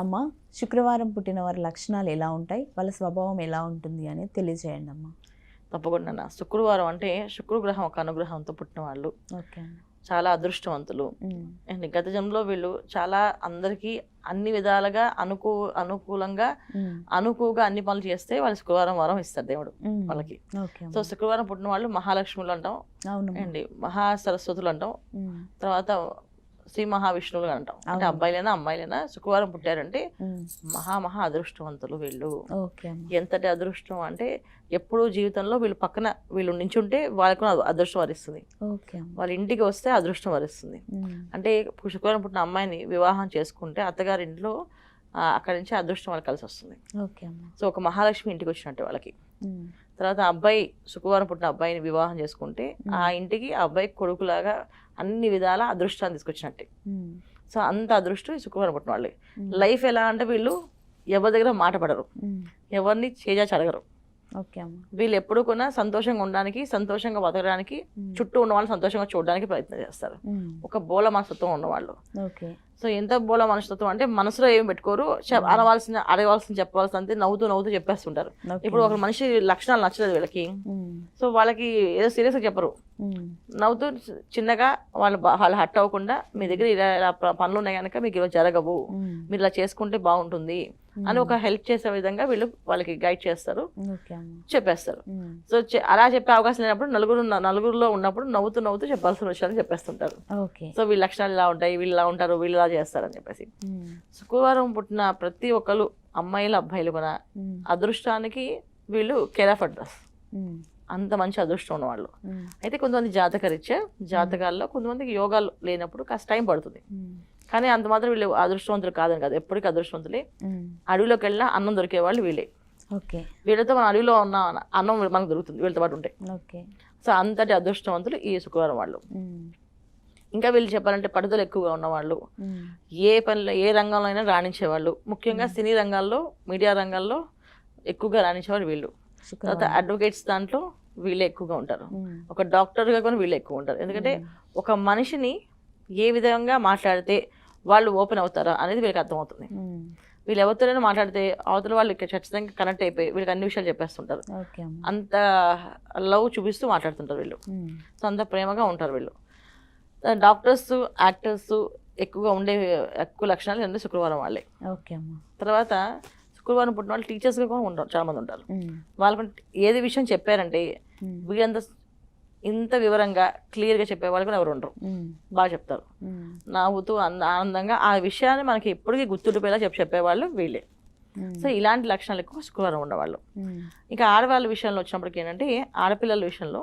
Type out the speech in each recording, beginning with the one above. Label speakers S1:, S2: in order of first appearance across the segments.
S1: అమ్మ, శుక్రవారం పుట్టిన వారి లక్షణాలు ఎలా ఉంటాయి, వాళ్ళ స్వభావం ఎలా ఉంటుంది అనేది తెలియజేయండి అమ్మ.
S2: తప్పకుండా. శుక్రవారం అంటే శుక్రగ్రహం ఒక అనుగ్రహంతో పుట్టిన వాళ్ళు.
S1: ఓకే.
S2: చాలా అదృష్టవంతులు. అండ్ గత జన్మలో వీళ్ళు చాలా అందరికీ అన్ని విధాలుగా అనుకూలంగా అనుకువగా అన్ని పనులు చేస్తే వాళ్ళు శుక్రవారం వారం ఇస్తారు దేవుడు వాళ్ళకి. సో శుక్రవారం పుట్టిన వాళ్ళు మహాలక్ష్ములు అంటాం అండి, మహాసరస్వతులు అంటాం, తర్వాత శ్రీ మహావిష్ణువులు అంటాం. అంటే అబ్బాయిలైనా అమ్మాయిలైనా శుక్రవారం పుట్టారంటే మహా అదృష్టవంతులు వీళ్ళు. ఎంతటి అదృష్టం అంటే ఎప్పుడూ జీవితంలో వీళ్ళు పక్కన వీళ్ళు నించుంటే వాళ్ళకు అదృష్టం వరిస్తుంది, వాళ్ళ ఇంటికి వస్తే అదృష్టం వరిస్తుంది. అంటే శుక్రవారం పుట్టిన అమ్మాయిని వివాహం చేసుకుంటే అత్తగారింట్లో అక్కడి నుంచి అదృష్టం వాళ్ళకి కలిసి వస్తుంది. సో ఒక మహాలక్ష్మి ఇంటికి వచ్చినట్టే వాళ్ళకి. తర్వాత అబ్బాయి శుక్రవారం పుట్టిన అబ్బాయిని వివాహం చేసుకుంటే ఆ ఇంటికి ఆ అబ్బాయి కొడుకులాగా అన్ని విధాల అదృష్టాన్ని తీసుకొచ్చినట్టే. సో అంత అదృష్టం ఈ శుక్రవారం పుట్టిన వాళ్ళే. లైఫ్ ఎలా అంటే వీళ్ళు ఎవరి దగ్గర మాట పడరు, ఎవరిని చేజాచి అడగరు. వీళ్ళు ఎప్పుడు కూడా సంతోషంగా ఉండడానికి, సంతోషంగా బతకడానికి, చుట్టూ ఉన్న వాళ్ళు సంతోషంగా చూడడానికి ప్రయత్నం చేస్తారు. ఒక బోల మనస్తత్వం ఉన్నవాళ్ళు. సో ఎంత బోల మనస్తత్వం అంటే మనసులో ఏం పెట్టుకోరు, అనవలసిన అడగవలసిన చెప్పవలసిన అంతే నవ్వుతూ చెప్పేస్తుంటారు. ఇప్పుడు ఒక మనిషి లక్షణాలు నచ్చలేదు వీళ్ళకి, సో వాళ్ళకి ఏదో సీరియస్గా చెప్పరు, నవ్వుతూ చిన్నగా వాళ్ళు హట్ అవ్వకుండా మీ దగ్గర ఇలా పనులు ఉన్నాయి కనుక మీకు ఇలా జరగవు, మీరు ఇలా చేసుకుంటే బాగుంటుంది అని ఒక హెల్ప్ చేసే విధంగా వీళ్ళు వాళ్ళకి గైడ్ చేస్తారు, చెప్పేస్తారు. సో అలా చెప్పే అవకాశం లేనప్పుడు నలుగురులో ఉన్నప్పుడు నవ్వుతూ చెప్పాల్సిన విషయాలు చెప్పేస్తుంటారు. సో వీళ్ళ లక్షణాలు ఇలా ఉంటాయి, వీళ్ళు ఇలా ఉంటారు, వీళ్ళు ఇలా చేస్తారని చెప్పేసి. శుక్రవారం పుట్టిన ప్రతి ఒక్కరు అమ్మాయిలు అబ్బాయిలు కూడా అదృష్టానికి వీళ్ళు కేర్ ఆఫ్ అడ్రస్, అంత మంచి అదృష్టం ఉన్నవాళ్ళు. అయితే కొంతమంది జాతకరీత్యా జాతకాల్లో కొంతమందికి యోగాలు లేనప్పుడు కాస్త టైం పడుతుంది, కానీ అంత మాత్రం వీళ్ళు అదృష్టవంతులు కాదని కాదు, ఎప్పటికీ అదృష్టవంతులే. అడవిలోకి వెళ్ళినా అన్నం దొరికే వాళ్ళు వీళ్ళే. వీళ్ళతో మన అడవిలో ఉన్న అన్నం మనకు దొరుకుతుంది వీళ్ళతో పాటు ఉంటే. సో అంతటి అదృష్టవంతులు ఈ శుక్రవారం వాళ్ళు. ఇంకా వీళ్ళు చెప్పాలంటే పట్టుదల ఎక్కువగా ఉన్నవాళ్ళు, ఏ పనిలో ఏ రంగంలో అయినా రాణించేవాళ్ళు, ముఖ్యంగా సినీ రంగాల్లో మీడియా రంగాల్లో ఎక్కువగా రాణించేవాళ్ళు వీళ్ళు. తర్వాత అడ్వకేట్స్ దాంట్లో వీళ్ళే ఎక్కువగా ఉంటారు, ఒక డాక్టర్గా కూడా వీళ్ళే ఎక్కువ ఉంటారు. ఎందుకంటే ఒక మనిషిని ఏ విధంగా మాట్లాడితే వాళ్ళు ఓపెన్ అవుతారా అనేది వీళ్ళకి అర్థమవుతుంది. వీళ్ళు ఎవరితోనైనా మాట్లాడితే అవతల వాళ్ళు ఖచ్చితంగా కనెక్ట్ అయిపోయి వీళ్ళకి అన్ని విషయాలు చెప్పేస్తుంటారు, అంత లవ్ చూపిస్తూ మాట్లాడుతుంటారు వీళ్ళు. సో అంత ప్రేమగా ఉంటారు వీళ్ళు. డాక్టర్స్ యాక్టర్స్ ఎక్కువగా ఉండే ఎక్కువ లక్షణాలు ఏంటంటే శుక్రవారం వాళ్ళే. తర్వాత శుక్రవారం పుట్టిన వాళ్ళు టీచర్స్గా కూడా ఉంటారు, చాలా మంది ఉంటారు. వాళ్ళకు ఏది విషయం చెప్పారంటే వీళ్ళంత ఇంత వివరంగా క్లియర్గా చెప్పే వాళ్ళు కూడా ఎవరు ఉండరు, బాగా చెప్తారు, నవ్వుతూ ఆనందంగా ఆ విషయాన్ని మనకి ఎప్పటికీ గుర్తుండిపోయేలా చెప్పేవాళ్ళు వీళ్ళే. సో ఇలాంటి లక్షణాలు ఎక్కువ శుక్రవారం ఉండేవాళ్ళు. ఇంకా ఆడవాళ్ళ విషయంలో వచ్చినప్పటికీ ఏంటంటే ఆడపిల్లల విషయంలో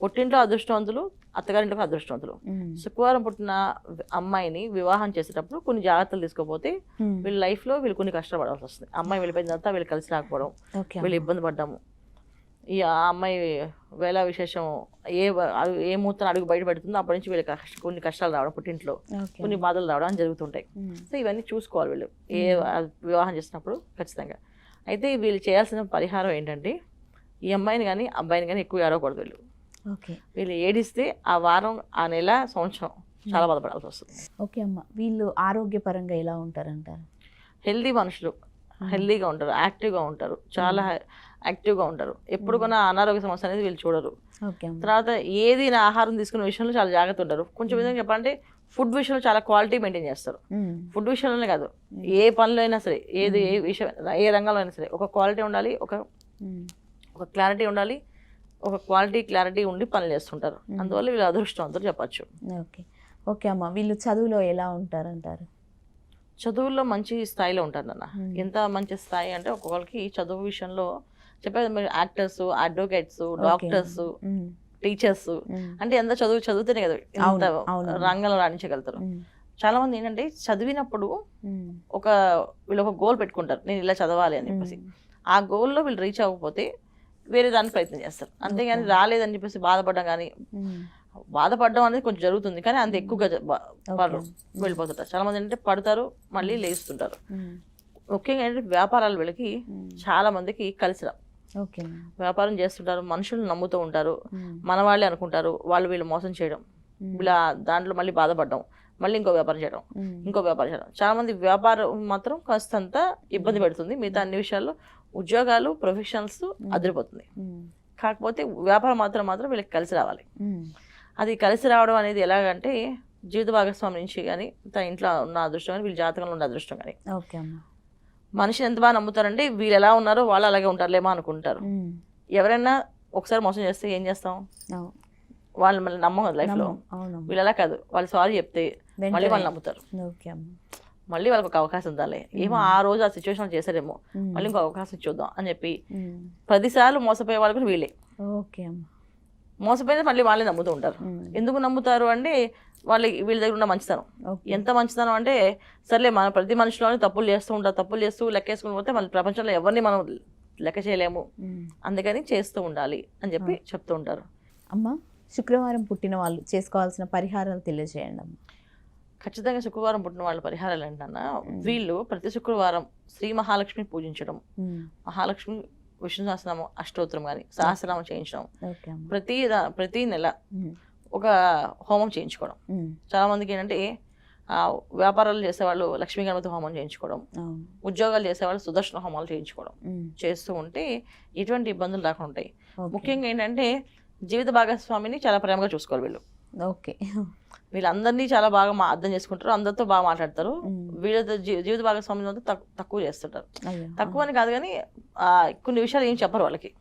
S2: పుట్టింట్లో అదృష్టవంతులు, అత్తగారింట్లో అదృష్టవంతులు. శుక్రవారం పుట్టిన అమ్మాయిని వివాహం చేసేటప్పుడు కొన్ని జాగ్రత్తలు తీసుకోపోతే వీళ్ళ లైఫ్లో వీళ్ళు కొన్ని కష్టపడాల్సి వస్తుంది. అమ్మాయి వెళ్ళిపోయిన తర్వాత వీళ్ళు కలిసి రాకపోవడం, వీళ్ళు ఇబ్బంది పడ్డాము, ఈ ఆ అమ్మాయి వేళ విశేషం ఏ మూతను అడుగు బయట పెడుతుందో అప్పటి నుంచి వీళ్ళకి కొన్ని కష్టాలు రావడం, పుట్టింట్లో కొన్ని బాధలు రావడం అని జరుగుతుంటాయి. సో ఇవన్నీ చూసుకోవాలి వీళ్ళు ఏ వివాహం చేసినప్పుడు ఖచ్చితంగా. అయితే వీళ్ళు చేయాల్సిన పరిహారం ఏంటంటే ఈ అమ్మాయిని కానీ అబ్బాయిని కానీ ఎక్కువ ఏడవకూడదు. వీళ్ళు ఏడిస్తే ఆ వారం, ఆ నెల, సంవత్సరం చాలా బాధపడాల్సి వస్తుంది.
S1: ఓకే అమ్మ, వీళ్ళు ఆరోగ్యపరంగా ఎలా ఉంటారంటారు?
S2: హెల్దీ మనుషులు, హెల్దీగా ఉంటారు, యాక్టివ్గా ఉంటారు, చాలా యాక్టివ్గా ఉంటారు. ఎప్పుడు కూడా అనారోగ్య సమస్య అనేది వీళ్ళు చూడరు. తర్వాత ఏది ఆహారం తీసుకునే విషయంలో చాలా జాగ్రత్త ఉంటారు. కొంచెం విధంగా చెప్పాలంటే ఫుడ్ విషయంలో చాలా క్వాలిటీ మెయింటైన్ చేస్తారు. ఫుడ్ విషయంలోనే కాదు, ఏ పనిలో అయినా సరే, ఏది ఏ విషయం ఏ రంగంలో అయినా సరే ఒక క్వాలిటీ ఉండాలి, ఒక క్లారిటీ ఉండాలి, ఒక క్లారిటీ ఉండి పనులు చేస్తుంటారు. అందువల్ల వీళ్ళు అదృష్టవంతులు చెప్పచ్చు.
S1: ఓకే అమ్మ, వీళ్ళు చదువులో ఎలా ఉంటారంటారు?
S2: చదువుల్లో మంచి స్థాయిలో ఉంటారు నాన్న. ఎంత మంచి స్థాయి అంటే ఒక్కొక్కరికి చదువు విషయంలో చెప్పేది మీరు యాక్టర్స్, అడ్వకేట్స్, డాక్టర్స్, టీచర్స్ అంటే ఎంత చదివితేనే కదా ఎంత రంగంలో రాణించగలుగుతారు. చాలా మంది ఏంటంటే చదివినప్పుడు వీళ్ళు ఒక గోల్ పెట్టుకుంటారు, నేను ఇలా చదవాలి అని చెప్పేసి. ఆ గోల్లో వీళ్ళు రీచ్ అవ్వకపోతే వేరే దానికి ప్రయత్నం చేస్తారు. అంతేగాని రాలేదని చెప్పేసి బాధపడడం అనేది కొంచెం జరుగుతుంది, కానీ అంత ఎక్కువగా వెళ్ళిపోతుంటారు. చాలా మంది ఏంటంటే పడతారు, మళ్ళీ లేస్తుంటారు. ముఖ్యంగా ఏంటంటే వ్యాపారాలు వీళ్ళకి చాలా మందికి కలిసి వ్యాపారం చేస్తుంటారు, మనుషులు నమ్ముతూ ఉంటారు, మన వాళ్ళే అనుకుంటారు, వీళ్ళు మోసం చేయడం, ఇలా దాంట్లో మళ్ళీ బాధపడడం, మళ్ళీ ఇంకో వ్యాపారం చేయడం, ఇంకో వ్యాపారం చేయడం. చాలా మంది వ్యాపారం మాత్రం కాస్తంత ఇబ్బంది పెడుతుంది. మిగతా అన్ని విషయాల్లో ఉద్యోగాలు, ప్రొఫెషనల్స్ అదిరిపోతుంది. కాకపోతే వ్యాపారం మాత్రం వీళ్ళకి కలిసి రావాలి. అది కలిసి రావడం అనేది ఎలాగంటే జీవిత భాగస్వామి నుంచి కానీ తన ఇంట్లో ఉన్న అదృష్టం కానీ వీళ్ళ జాతకంలో ఉన్న అదృష్టం కానీ. మనిషిని ఎంత బాగా నమ్ముతారంటే వీళ్ళు ఎలా ఉన్నారో వాళ్ళు అలాగే ఉంటారులేమో అనుకుంటారు. ఎవరైనా ఒకసారి మోసం చేస్తే ఏం చేస్తాం, వాళ్ళు మళ్ళీ నమ్మం కదా లైఫ్లో. వీళ్ళు అలా కాదు, వాళ్ళు సారీ చెప్తే మళ్ళీ వాళ్ళు నమ్ముతారు. మళ్ళీ వాళ్ళకి ఒక అవకాశం ఇద్దాలి, ఏమో ఆ రోజు ఆ సిచ్యువేషన్ చేశారేమో మళ్ళీ ఇంకో అవకాశం చూద్దాం అని చెప్పి 10 సార్లు మోసపోయే వాళ్ళు కూడా వీళ్ళే. మోసపోయినా మళ్ళీ వాళ్ళే నమ్ముతూ ఉంటారు. ఎందుకు నమ్ముతారు అంటే వీళ్ళ దగ్గర ఉన్న మంచితనం. ఎంత మంచితనం అంటే సర్లే మన ప్రతి మనిషిలోనే తప్పులు చేస్తూ ఉంటారు, తప్పులు చేస్తూ లెక్కేసుకుని పోతే మన ప్రపంచంలో ఎవరిని మనం లెక్క చేయలేము, అందుకని చేస్తూ ఉండాలి అని చెప్పి చెప్తూ ఉంటారు.
S1: అమ్మ, శుక్రవారం పుట్టిన వాళ్ళు చేసుకోవాల్సిన పరిహారాలు తెలియజేయండి అమ్మ.
S2: ఖచ్చితంగా శుక్రవారం పుట్టిన వాళ్ళ పరిహారాలు ఏంటన్నా, వీళ్ళు ప్రతి శుక్రవారం శ్రీ మహాలక్ష్మిని పూజించడం, మహాలక్ష్మి విష్ణు సహస్రనామం అష్టోత్తరం కానీ సహస్రనామం చేయించడం, ప్రతి నెల ఒక హోమం చేయించుకోవడం. చాలా మందికి ఏంటంటే వ్యాపారాలు చేసేవాళ్ళు లక్ష్మీ గణపతి హోమం చేయించుకోవడం, ఉద్యోగాలు చేసేవాళ్ళు సుదర్శన హోమాలు చేయించుకోవడం చేస్తూ ఉంటే ఎటువంటి ఇబ్బందులు రాకుండా ఉంటాయి. ముఖ్యంగా ఏంటంటే జీవిత భాగస్వామిని చాలా ప్రేమగా చూసుకోవాలి వీళ్ళు. వీళ్ళందరినీ చాలా బాగా అర్థం చేసుకుంటారు, అందరితో బాగా మాట్లాడతారు. వీళ్ళతో జీవిత భాగస్వామి తక్కువ చేస్తుంటారు. తక్కువ అని కాదు కానీ కొన్ని విషయాలు ఏం చెప్పరు వాళ్ళకి.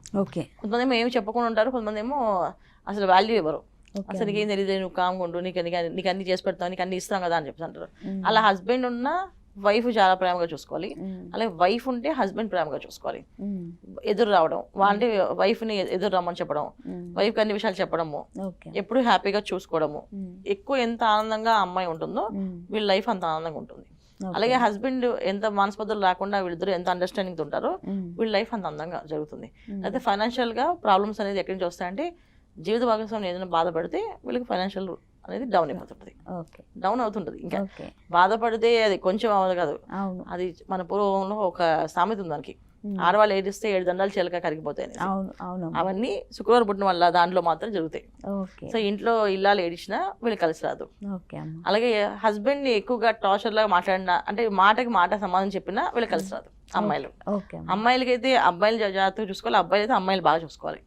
S2: కొంతమంది ఏమో ఏమి చెప్పకుండా ఉంటారు, కొంతమంది ఏమో అసలు వాల్యూ ఇవ్వరు. అసలు నీకేం తెలియదు, నువ్వు కామ్గా ఉండు, నీకు అన్ని చేసి పెడతావు, నీకు అన్ని ఇస్తాం కదా అని చెప్పి అంటారు. అలా హస్బెండ్ ఉన్న వైఫ్ చాలా ప్రేమగా చూసుకోవాలి, అలాగే వైఫ్ ఉంటే హస్బెండ్ ప్రేమగా చూసుకోవాలి. ఎదురు రావడం అంటే వైఫ్ని ఎదురు రమ్మని చెప్పడం, వైఫ్కి అన్ని విషయాలు చెప్పడము, ఎప్పుడు హ్యాపీగా చూసుకోవడము. ఎక్కువ ఎంత ఆనందంగా అమ్మాయి ఉంటుందో వీళ్ళ లైఫ్ అంత ఆనందంగా ఉంటుంది. అలాగే హస్బెండ్ ఎంత మనస్పర్ధలు రాకుండా వీళ్ళిద్దరు ఎంత అండర్స్టాండింగ్ ఉంటారో వీళ్ళ లైఫ్ అంత అందంగా జరుగుతుంది. అయితే ఫైనాన్షియల్ గా ప్రాబ్లమ్స్ అనేది ఎక్కడి నుంచి వస్తాయంటే జీవిత భాగస్వామి ఏదైనా బాధపడితే వీళ్ళకి ఫైనాన్షియల్ అనేది డౌన్ అయిపోతుంటది, డౌన్ అవుతుంటది. ఇంకా బాధపడితే అది కొంచెం అవ్వదు కాదు, అది మన పూర్వంలో ఒక సామెత ఉంది దానికి, ఆడవాళ్ళు ఏడిస్తే 7 దండాలు చిలక కరిగిపోతాయి. అవన్నీ శుక్రవారం పుట్టిన వల్ల దాంట్లో మాత్రం జరుగుతాయి. సో ఇంట్లో ఇల్లాలు ఏడిచినా వీళ్ళు కలిసి రాదు. అలాగే హస్బెండ్ ని ఎక్కువగా టార్చర్ లాగా మాట్లాడినా అంటే మాటకి మాట సమాధానం చెప్పినా వీళ్ళు కలిసి రాదు. అమ్మాయిలకైతే అబ్బాయిలు జాగ్రత్తగా చూసుకోవాలి, అబ్బాయిలు అయితే అమ్మాయిలు బాగా చూసుకోవాలి.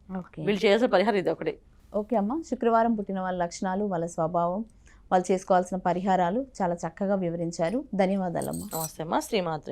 S2: వీళ్ళు చేసే పరిహారం ఇది ఒకటి.
S1: ఓకే అమ్మ, శుక్రవారం పుట్టిన వాళ్ళ లక్షణాలు, వాళ్ళ స్వభావం, వాళ్ళు చేసుకోవాల్సిన పరిహారాలు చాలా చక్కగా వివరించారు. ధన్యవాదాలమ్మా.
S2: నమస్తే అమ్మా. శ్రీమాత్రే.